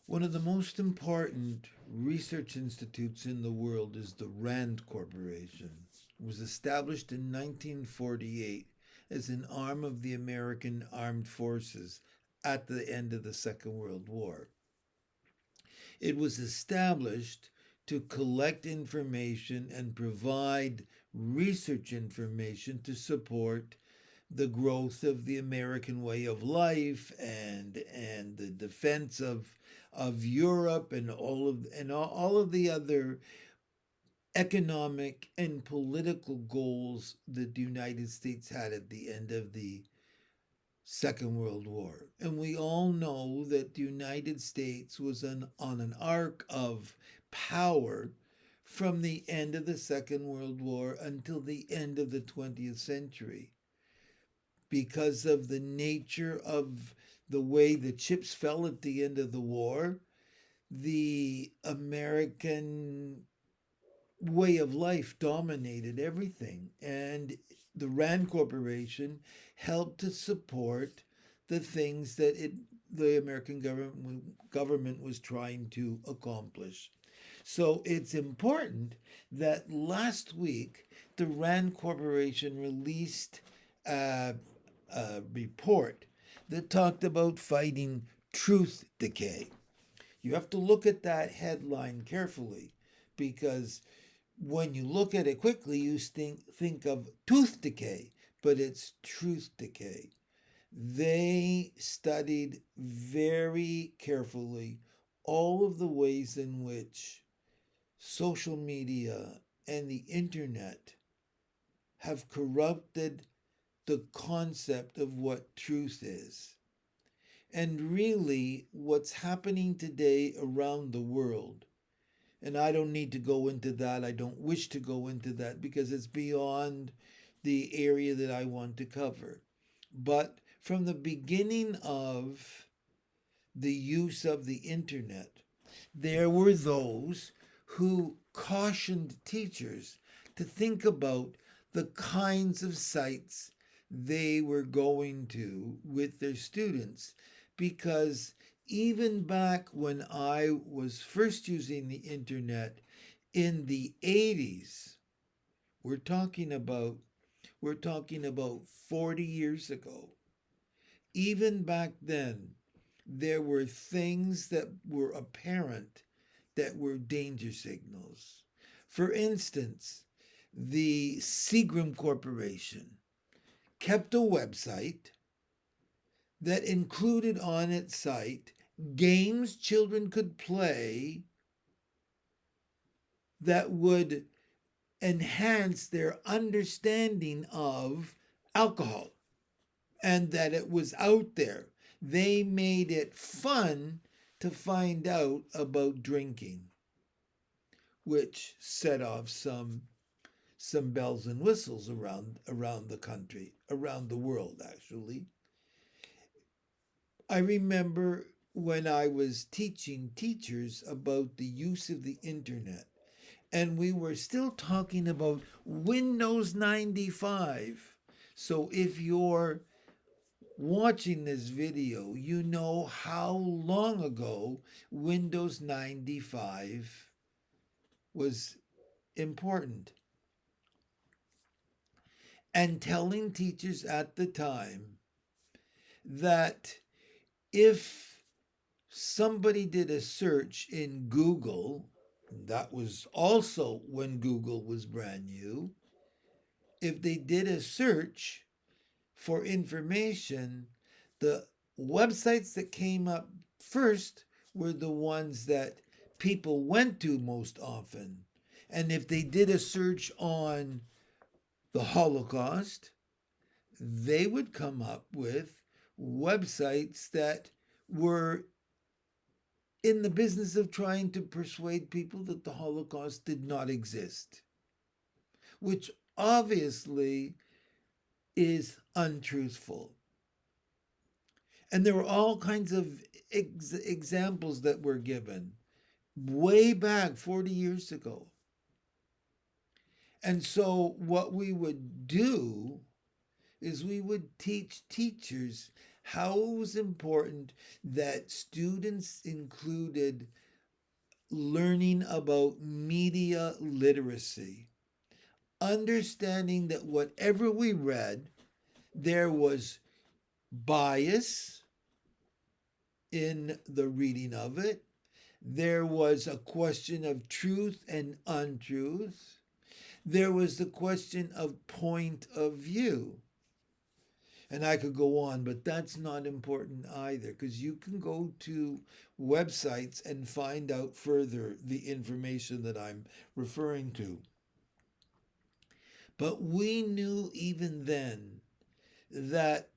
One of the most important research institutes in the world is the RAND Corporation. It was established in 1948 as an arm of the American Armed Forces at the end of the Second World War. It was established to collect information and provide research information to support the growth of the American way of life and the defense of Europe and all of the other economic and political goals that the United States had at the end of the Second World War. And we all know that the United States was on an arc of power from the end of the Second World War until the end of the 20th century because of the nature of the way the chips fell at the end of the war. The American way of life dominated everything, and the Rand Corporation helped to support the things that the American government was trying to accomplish. So it's important that last week the Rand Corporation released a report that talked about fighting truth decay. You have to look at that headline carefully because when you look at it quickly, you think of tooth decay, but it's truth decay. They studied very carefully all of the ways in which social media and the internet have corrupted the concept of what truth is. And really, what's happening today around the world, and I don't need to go into that, I don't wish to go into that because it's beyond the area that I want to cover. But from the beginning of the use of the internet, there were those who cautioned teachers to think about the kinds of sites they were going to with their students because even back when I was first using the internet in the 80s, we're talking about we're talking about 40 years ago. Even back then, there were things that were apparent that were danger signals. For instance, the Seagram Corporation kept a website that included on its site games children could play that would enhance their understanding of alcohol and that it was out there. They made it fun to find out about drinking, which set off some bells and whistles around the country, around the world actually. I remember when I was teaching teachers about the use of the internet, and we were still talking about Windows 95. So if you're watching this video, you know how long ago Windows 95 was important. And telling teachers at the time that if somebody did a search in Google, that was also when Google was brand new, if they did a search for information, the websites that came up first were the ones that people went to most often. And if they did a search on the Holocaust, they would come up with websites that were in the business of trying to persuade people that the Holocaust did not exist, which obviously is untruthful. And there were all kinds of examples that were given way back 40 years ago. And so, what we would do is we would teach teachers how it was important that students included learning about media literacy, understanding that whatever we read, there was bias in the reading of it. There was a question of truth and untruth. There was the question of point of view. And I could go on, but that's not important either, because you can go to websites and find out further the information that I'm referring to. But we knew even then that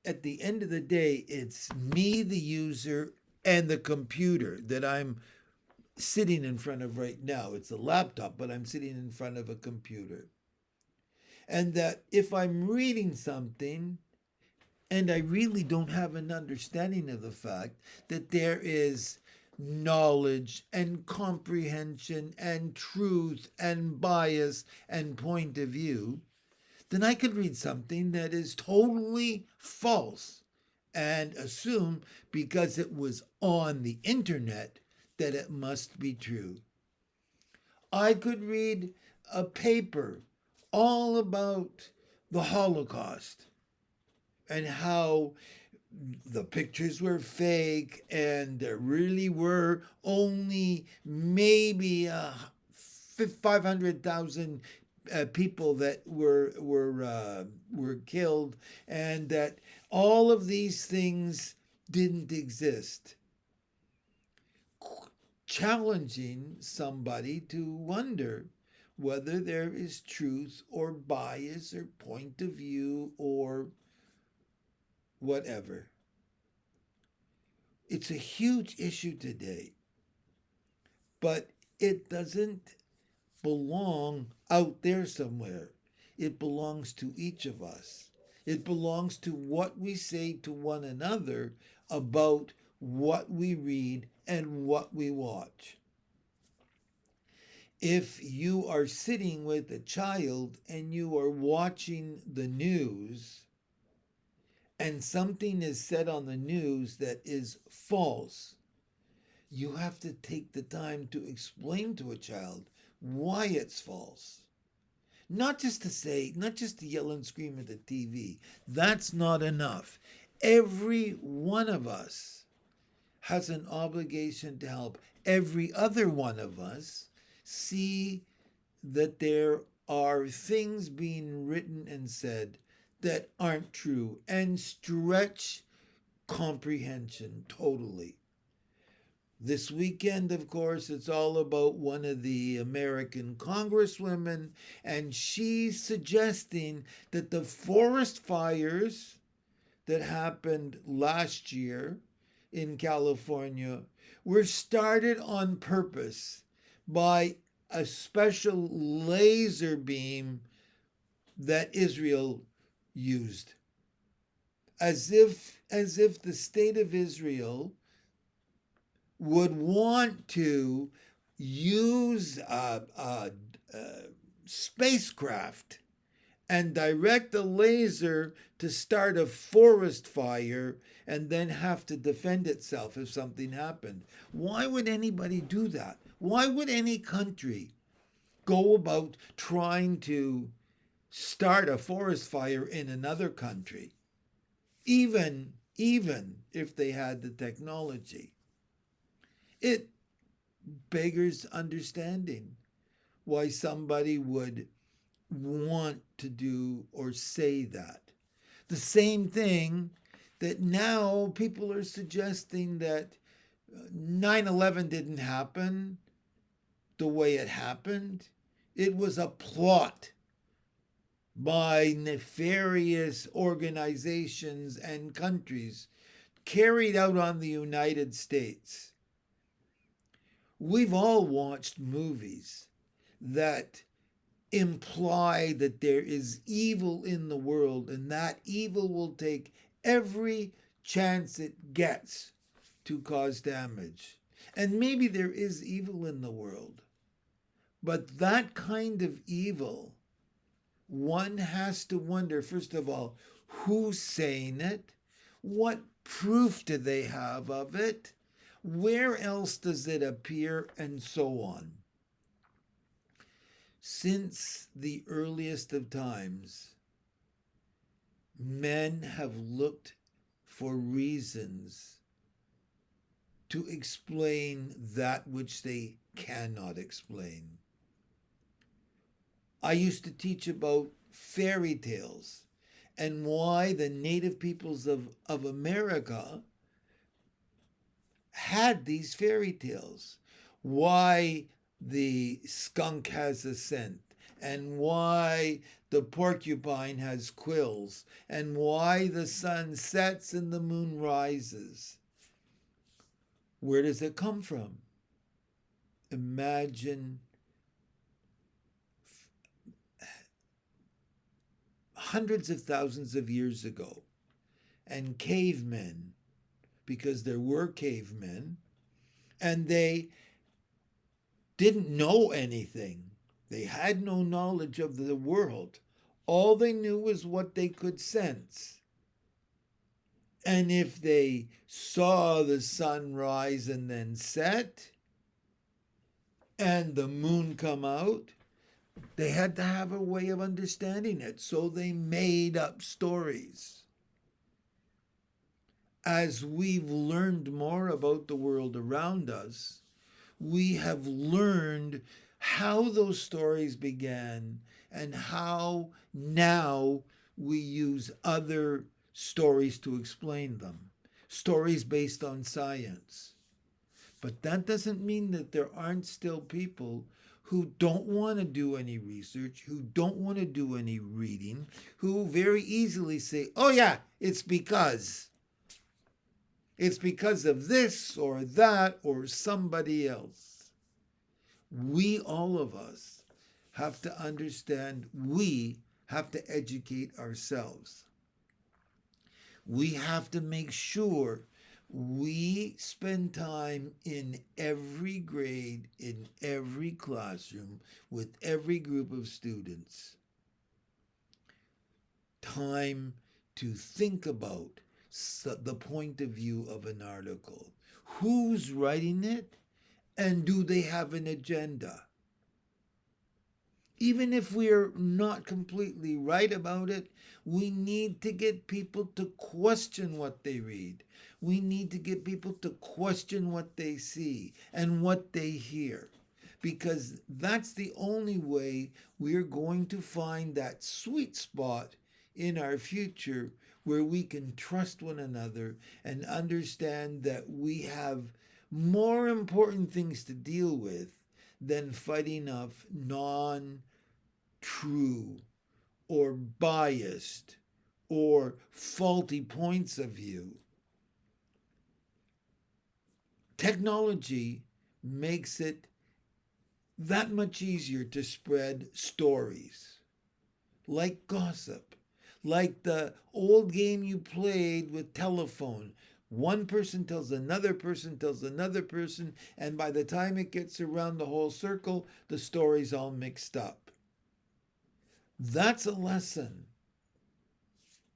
at the end of the day, it's me, the user, and the computer that I'm sitting in front of right now. It's a laptop, but I'm sitting in front of a computer. And that if I'm reading something and I really don't have an understanding of the fact that there is knowledge and comprehension and truth and bias and point of view, then I could read something that is totally false and assume because it was on the internet that it must be true. I could read a paper all about the Holocaust and how the pictures were fake and there really were only maybe 500,000 people that were killed, and that all of these things didn't exist. Challenging somebody to wonder whether there is truth or bias or point of view or whatever. It's a huge issue today, but it doesn't belong out there somewhere. It belongs to each of us. It belongs to what we say to one another about what we read and what we watch. If you are sitting with a child and you are watching the news and something is said on the news that is false, you have to take the time to explain to a child why it's false. Not just to say, not just to yell and scream at the TV. That's not enough. Every one of us has an obligation to help every other one of us see that there are things being written and said that aren't true and stretch comprehension totally. This weekend, of course, it's all about one of the American congresswomen, and she's suggesting that the forest fires that happened last year in California were started on purpose by a special laser beam that Israel used. As if the state of Israel would want to use a spacecraft and direct a laser to start a forest fire and then have to defend itself if something happened. Why would anybody do that? Why would any country go about trying to start a forest fire in another country, even if they had the technology? It beggars understanding why somebody would want to do or say that. The same thing that now people are suggesting that 9/11 didn't happen the way it happened. It was a plot by nefarious organizations and countries carried out on the United States. We've all watched movies that imply that there is evil in the world and that evil will take every chance it gets to cause damage. And maybe there is evil in the world, but that kind of evil, one has to wonder, first of all, who's saying it, What proof do they have of it? Where else does it appear? And so on. Since the earliest of times, men have looked for reasons to explain that which they cannot explain. I used to teach about fairy tales and why the native peoples of America had these fairy tales, why the skunk has a scent, and why the porcupine has quills, and why the sun sets and the moon rises. Where does it come from? Imagine hundreds of thousands of years ago, and cavemen, because there were cavemen, and they didn't know anything. They had no knowledge of the world. All they knew was what they could sense. And if they saw the sun rise and then set, and the moon come out, they had to have a way of understanding it. So they made up stories. As we've learned more about the world around us, we have learned how those stories began and how now we use other stories to explain them. Stories based on science. But that doesn't mean that there aren't still people who don't want to do any research, who don't want to do any reading, who very easily say, oh yeah, it's because of this or that or somebody else. We, all of us, have to understand we have to educate ourselves. We have to make sure we spend time in every grade, in every classroom, with every group of students. Time to think about the point of view of an article. Who's writing it? And do they have an agenda? Even if we're not completely right about it, we need to get people to question what they read. We need to get people to question what they see and what they hear. Because that's the only way we're going to find that sweet spot in our future where we can trust one another and understand that we have more important things to deal with than fighting off non-true or biased or faulty points of view. Technology makes it that much easier to spread stories, like gossip, like the old game you played with telephone. One person tells another person, and by the time it gets around the whole circle, the story's all mixed up. That's a lesson.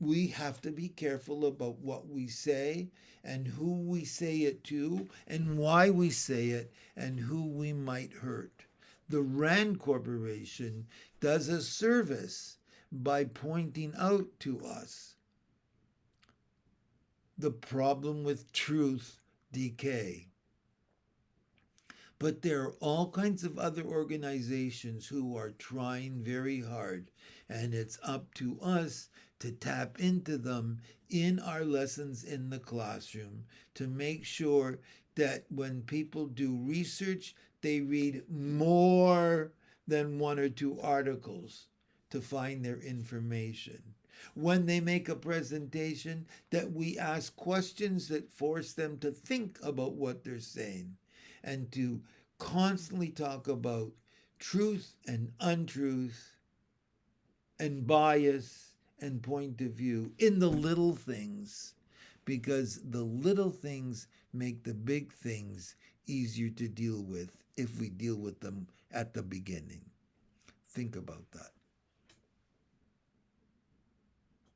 We have to be careful about what we say and who we say it to and why we say it and who we might hurt. The RAND Corporation does a service by pointing out to us the problem with truth decay. But there are all kinds of other organizations who are trying very hard, and it's up to us to tap into them in our lessons in the classroom to make sure that when people do research, they read more than one or two articles to find their information. When they make a presentation, that we ask questions that force them to think about what they're saying and to constantly talk about truth and untruth and bias and point of view in the little things, because the little things make the big things easier to deal with if we deal with them at the beginning. Think about that.